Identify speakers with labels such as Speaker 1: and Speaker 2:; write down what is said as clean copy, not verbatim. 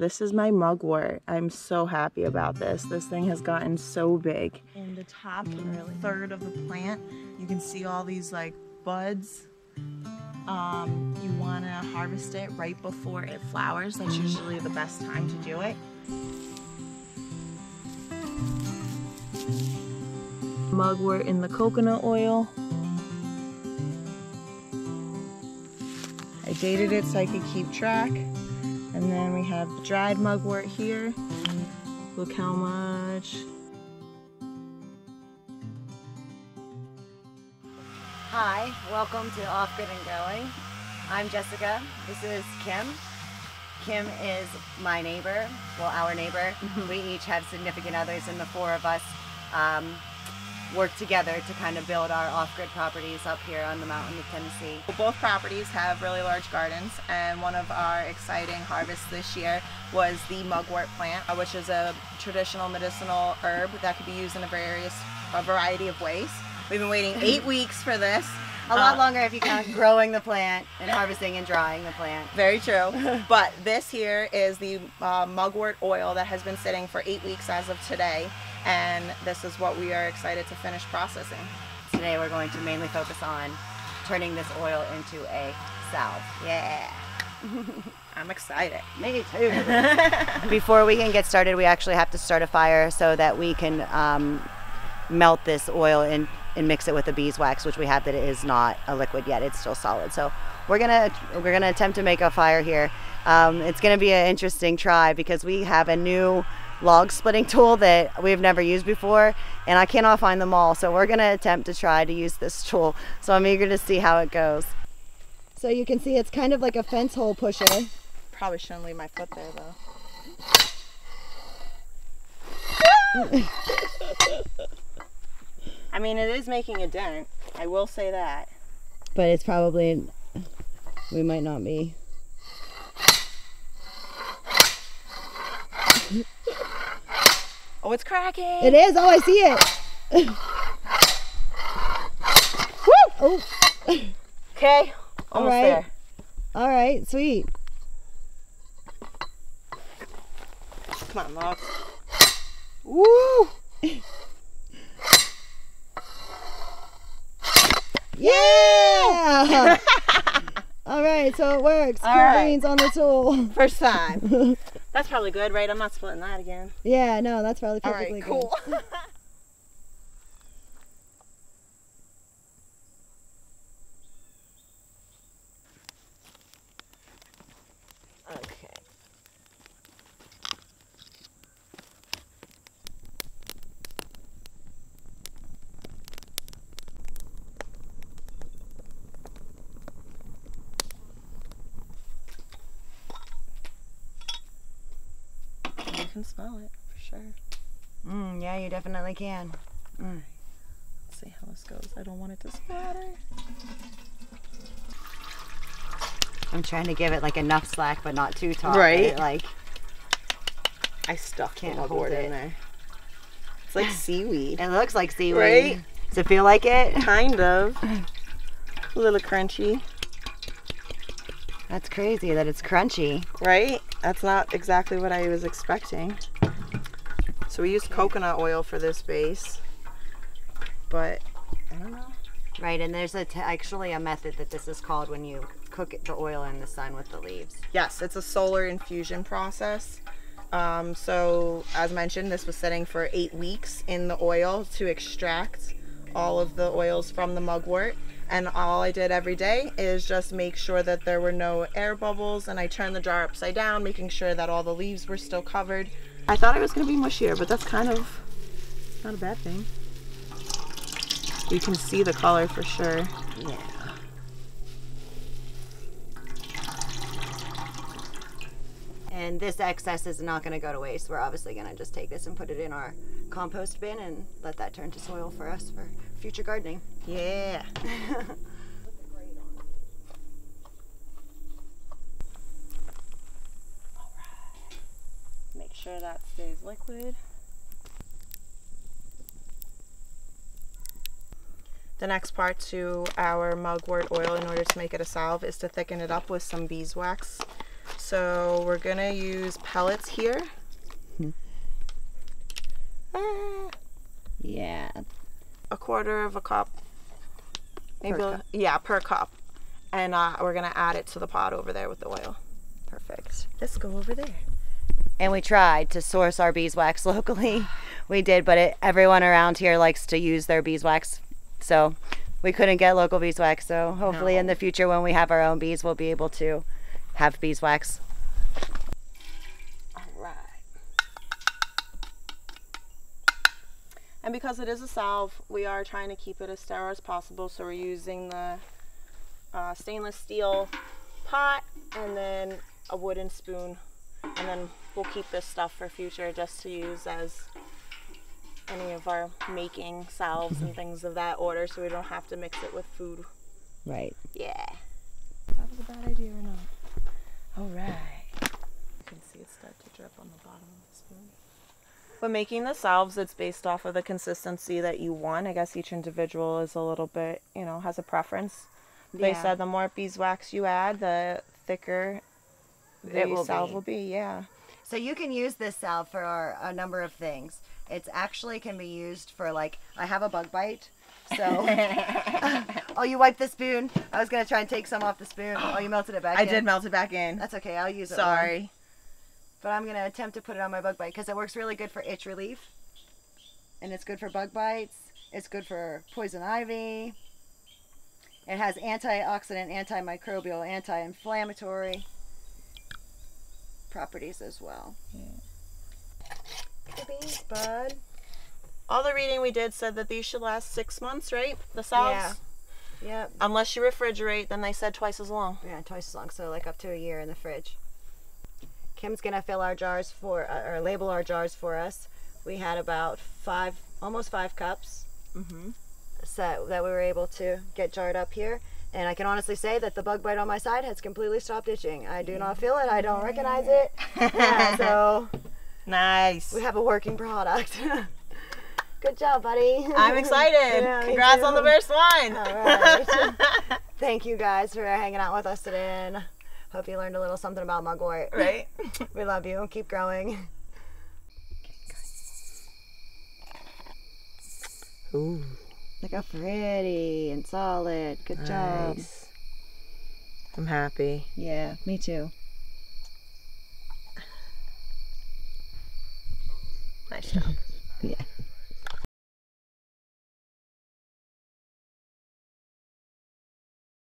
Speaker 1: This is my mugwort. I'm so happy about this. This thing has gotten so big. In the top third of the plant, you can see all these like buds. You want to harvest it right before it flowers. That's usually the best time to do it. Mugwort in the coconut oil. I dated it so I could keep track. And then we have the dried mugwort here. Look how much.
Speaker 2: Hi, welcome to Off Good and Going. I'm Jessica. This is Kym. Kym is my neighbor, well, our neighbor. We each have significant others, and the four of us work together to kind of build our off-grid properties up here on the mountain of Tennessee.
Speaker 1: Both properties have really large gardens, and one of our exciting harvests this year was the mugwort plant, which is a traditional medicinal herb that could be used in a variety of ways. We've been waiting 8 weeks for this.
Speaker 2: A lot longer if you count growing the plant and harvesting and drying the plant.
Speaker 1: Very true. But this here is the mugwort oil that has been sitting for 8 weeks as of today. And this is what we are excited to finish processing.
Speaker 2: Today we're going to mainly focus on turning this oil into a salve.
Speaker 1: Yeah. I'm excited.
Speaker 2: Me too. Before we can get started, we actually have to start a fire so that we can melt this oil and mix it with the beeswax, which we have that it is not a liquid yet. It's still solid. So we're gonna attempt to make a fire here. It's gonna be an interesting try because we have a new log splitting tool that we've never used before, and I cannot find them all. So we're gonna attempt to try to use this tool. So I'm eager to see how it goes. So you can see it's kind of like a fence hole pusher.
Speaker 1: Probably shouldn't leave my foot there though. I mean, it is making a dent. I will say that.
Speaker 2: But it's probably, we might not be.
Speaker 1: Oh, it's cracking.
Speaker 2: It is. Oh, I see it. Woo! Oh.
Speaker 1: Okay. Almost there.
Speaker 2: All right. Sweet.
Speaker 1: Come on, logs. Woo!
Speaker 2: Yeah! All right, so it works. Chlorine's on the tool.
Speaker 1: First time. That's probably good, right? I'm not splitting that again.
Speaker 2: Yeah, no, that's probably perfectly
Speaker 1: good. All right, cool. Okay. You can smell it for sure.
Speaker 2: Yeah, you definitely can.
Speaker 1: Let's see how this goes. I don't want it to splatter.
Speaker 2: I'm trying to give it like enough slack, but not too taut.
Speaker 1: Right.
Speaker 2: Like
Speaker 1: I stuck
Speaker 2: can't
Speaker 1: the
Speaker 2: hold
Speaker 1: mugwort
Speaker 2: it
Speaker 1: in there. It's like seaweed.
Speaker 2: It looks like seaweed.
Speaker 1: Right?
Speaker 2: Does it feel like it?
Speaker 1: Kind of. A little crunchy.
Speaker 2: That's crazy that it's crunchy.
Speaker 1: Right? That's not exactly what I was expecting. So we used coconut oil for this base, but I don't know.
Speaker 2: Right, and there's actually a method that this is called when you cook the oil in the sun with the leaves.
Speaker 1: Yes, it's a solar infusion process. So as mentioned, this was sitting for 8 weeks in the oil to extract all of the oils from the mugwort. And all I did every day is just make sure that there were no air bubbles, and I turned the jar upside down, making sure that all the leaves were still covered. I thought it was going to be mushier, but that's kind of not a bad thing. You can see the color for sure.
Speaker 2: Yeah. And this excess is not going to go to waste. We're obviously going to just take this and put it in our compost bin and let that turn to soil for us for future gardening.
Speaker 1: Yeah. Make sure that stays liquid. The next part to our mugwort oil in order to make it a salve is to thicken it up with some beeswax. So we're gonna use pellets here.
Speaker 2: Yeah.
Speaker 1: A quarter of a cup. Maybe,
Speaker 2: Per cup.
Speaker 1: yeah, per cup. And we're gonna add it to the pot over there with the oil.
Speaker 2: Perfect.
Speaker 1: Let's go over there.
Speaker 2: And we tried to source our beeswax locally. We did, but everyone around here likes to use their beeswax. So we couldn't get local beeswax. So hopefully in the future when we have our own bees, we'll be able to have beeswax.
Speaker 1: All right. And because it is a salve, we are trying to keep it as sterile as possible. So we're using the stainless steel pot and then a wooden spoon. And then we'll keep this stuff for future just to use as any of our making salves and things of that order, so we don't have to mix it with food.
Speaker 2: Right.
Speaker 1: Yeah. That was a bad idea or not? All right. You can see it start to drip on the bottom of the spoon. When making the salves, it's based off of the consistency that you want. I guess each individual is a little bit, you know, has a preference. They
Speaker 2: Yeah.
Speaker 1: said the more beeswax you add, the thicker the salve will be. Yeah.
Speaker 2: So you can use this salve for a number of things. It's actually can be used for, like, I have a bug bite. So, oh, you wiped the spoon. I was going to try and take some off the spoon. Oh, you melted it back in.
Speaker 1: I did melt it back in.
Speaker 2: That's okay. I'll use it.
Speaker 1: Sorry.
Speaker 2: But I'm going to attempt to put it on my bug bite because it works really good for itch relief. And it's good for bug bites. It's good for poison ivy. It has antioxidant, antimicrobial, anti-inflammatory properties as well.
Speaker 1: Yeah.
Speaker 2: The bees, bud.
Speaker 1: All the reading we did said that these should last 6 months, right? The salves?
Speaker 2: Yeah. Yep.
Speaker 1: Unless you refrigerate, then they said twice as long.
Speaker 2: Yeah, twice as long, so like up to a year in the fridge. Kim's gonna fill our jars for, or label our jars for us. We had about almost 5 cups so that we were able to get jarred up here. And I can honestly say that the bug bite on my side has completely stopped itching. I do not feel it. I don't recognize it. Yeah, so
Speaker 1: Nice.
Speaker 2: we have a working product. Good job, buddy.
Speaker 1: I'm excited.
Speaker 2: Yeah, me
Speaker 1: Congrats
Speaker 2: too.
Speaker 1: on the first one.
Speaker 2: All right. Thank you guys for hanging out with us today, and hope you learned a little something about mugwort.
Speaker 1: Right?
Speaker 2: We love you. Keep growing.
Speaker 1: Ooh.
Speaker 2: Look how pretty and solid. Good job.
Speaker 1: Nice. I'm happy.
Speaker 2: Yeah, me too.
Speaker 1: Nice job.
Speaker 2: Yeah.